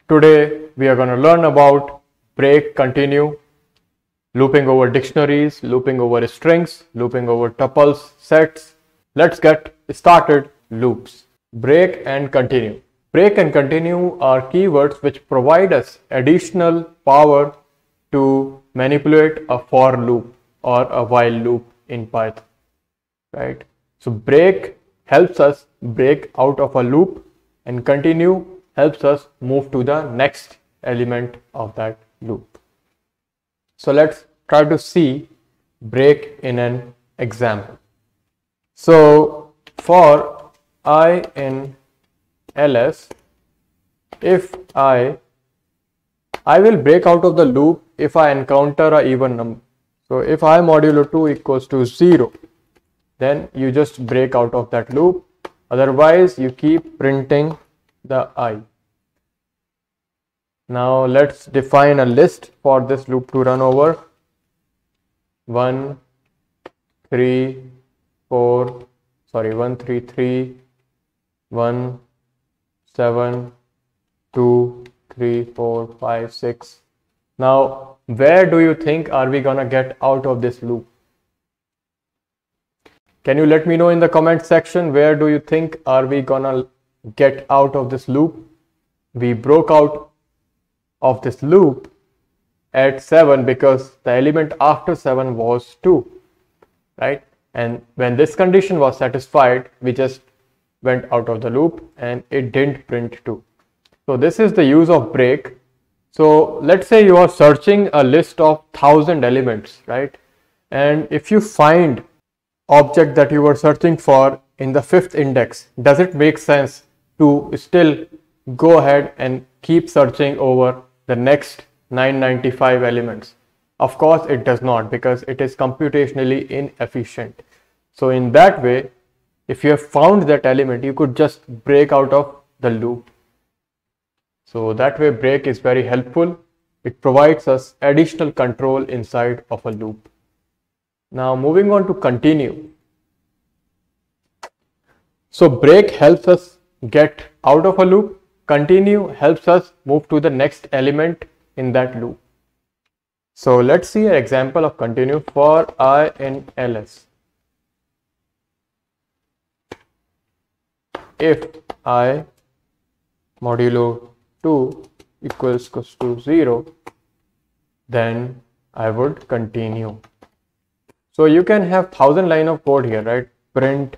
Today we are going to learn about break, continue, looping over dictionaries, looping over strings, looping over tuples, sets. Let's get started. Loops. Break and continue. Break and continue are keywords which provide us additional power to manipulate a for loop or a while loop in Python, right? So break helps us break out of a loop, and continue helps us move to the next element of that loop. So let's try to see break in an example. So for I in ls, if I will break out of the loop if I encounter a even number. So if I modulo 2 equals to 0, then you just break out of that loop. Otherwise, you keep printing the I. Now let's define a list for this loop to run over. 1, 3, 4, 1, 3, 3, 1, 7, 2, 3, 4, 5, 6. Now, where do you think are we gonna get out of this loop? Can you let me know in the comment section, where do you think are we gonna get out of this loop? We broke out of this loop at 7 because the element after 7 was 2, right? And when this condition was satisfied, we just went out of the loop and it didn't print 2. So this is the use of break. So let's say you are searching a list of 1000 elements, right? And if you find object that you were searching for in the 5th index, does it make sense to still go ahead and keep searching over the next 995 elements? Of course it does not, because it is computationally inefficient. So in that way, if you have found that element, you could just break out of the loop. So that way break is very helpful. It provides us additional control inside of a loop. Now moving on to continue. So break helps us get out of a loop. Continue helps us move to the next element in that loop. So let's see an example of continue for I in ls. If I modulo 2 equals to 0, then I would continue. So you can have 1000 line of code here, right? Print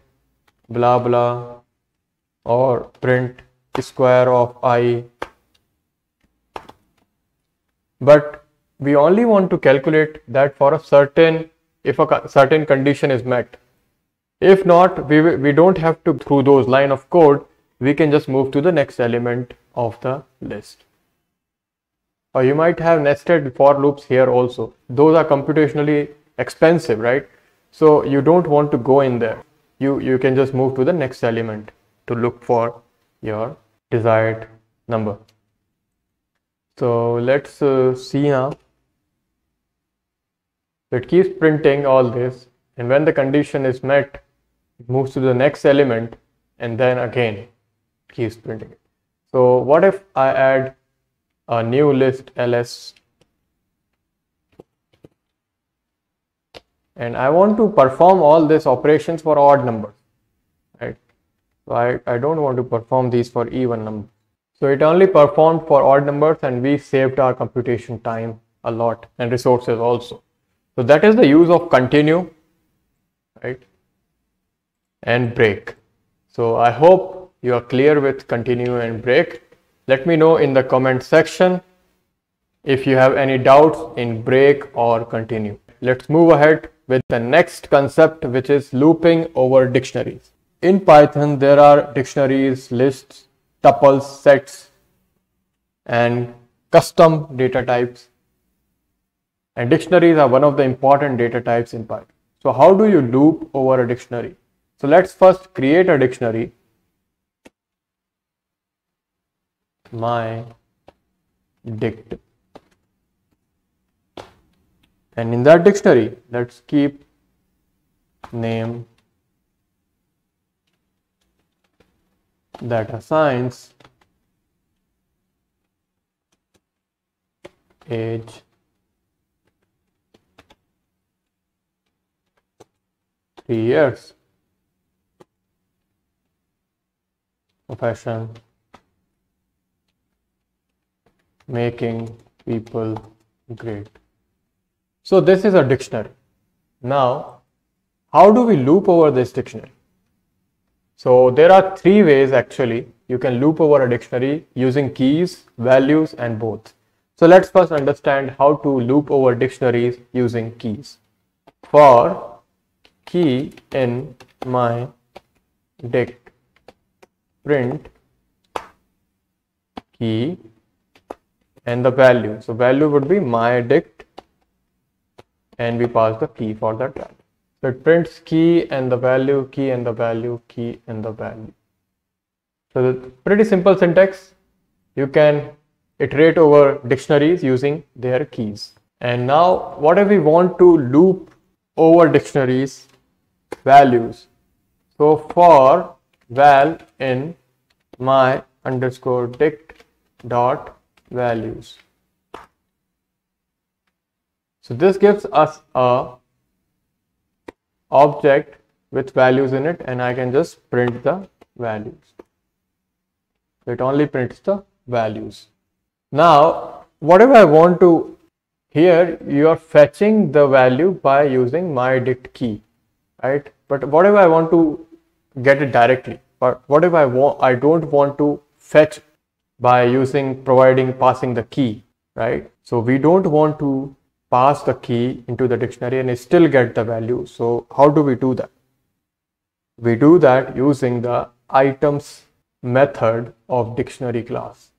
blah blah or print square of I. But we only want to calculate that for a certain, if a certain condition is met. If not, we don't have to through those line of code. We can just move to the next element of the list. Or you might have nested for loops here also. Those are computationally expensive, right? So you don't want to go in there. You can just move to the next element to look for your desired number. So let's see now. It keeps printing all this, and when the condition is met, it moves to the next element, and then again it keeps printing it. So what if I add a new list ls, and I want to perform all these operations for odd numbers, right? So I don't want to perform these for even numbers. So it only performed for odd numbers, and we saved our computation time a lot and resources also. So that is the use of continue, right? And break. So I hope you are clear with continue and break. Let me know in the comment section if you have any doubts in break or continue. Let's move ahead with the next concept, which is looping over dictionaries. In Python, there are dictionaries, lists, tuples, sets, and custom data types. And dictionaries are one of the important data types in Python. So how do you loop over a dictionary? So let's first create a dictionary. My dict. And in that dictionary, let's keep name data science age, 3 years, profession, making people great. So this is a dictionary. Now, how do we loop over this dictionary? So there are 3 ways actually you can loop over a dictionary using keys, values and both. So let's first understand how to loop over dictionaries using keys. For key in my dict, print key and the value. So value would be my dict and we pass the key for that value. So it prints key and the value, key and the value, key and the value. So the pretty simple syntax. You can iterate over dictionaries using their keys. And now what if we want to loop over dictionaries values? So for val in my underscore dict dot values. So this gives us a object with values in it and I can just print the values. So it only prints the values. Now whatever I want to, here you are fetching the value by using my dict key, right? But whatever I want to get it directly, but what if I don't want to fetch by passing the key, right? So we don't want to pass the key into the dictionary and still get the value. So how do we do that? We do that using the items method of dictionary class.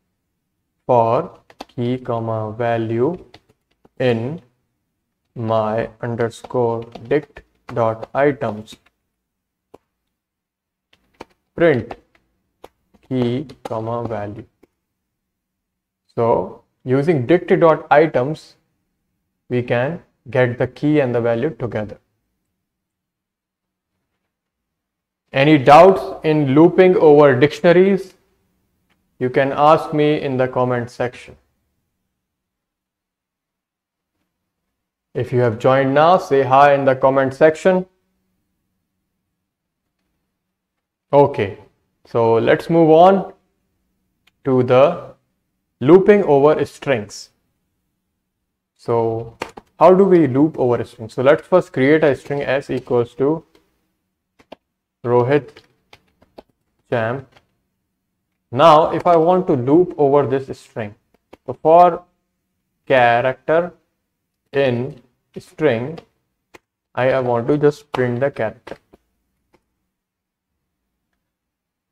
For key comma value in my underscore dict dot items, print key comma value. So using dict dot items we can get the key and the value together. Any doubts in looping over dictionaries? You can ask me in the comment section. If you have joined now, say hi in the comment section. Okay, so let's move on to the looping over strings. So how do we loop over a string? So let's first create a string s equals to Rohit Champ. Now if I want to loop over this string, so for character in string, I want to just print the character.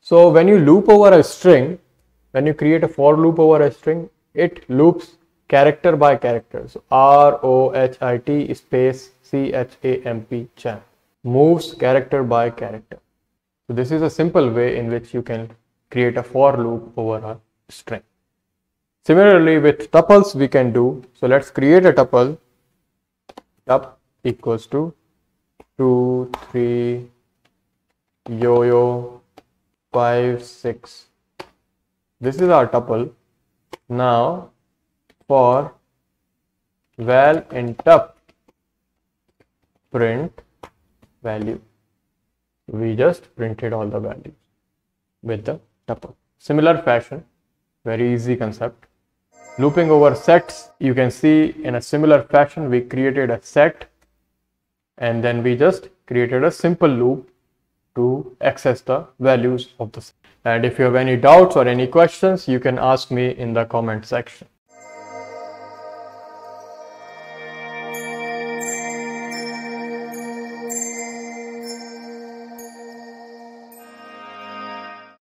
So when you loop over a string, when you create a for loop over a string, it loops character by character. So ROHIT space CHAMP champ moves character by character. So this is a simple way in which you can create a for loop over a string. Similarly with tuples we can do. So let's create a tuple. Tup equals to 2, 3, yo-yo, 5, 6. This is our tuple. Now for val in tup, print value. We just printed all the values with the tuple. Similar fashion, very easy concept. Looping over sets, you can see in a similar fashion we created a set and then we just created a simple loop to access the values of the set. And if you have any doubts or any questions, you can ask me in the comment section.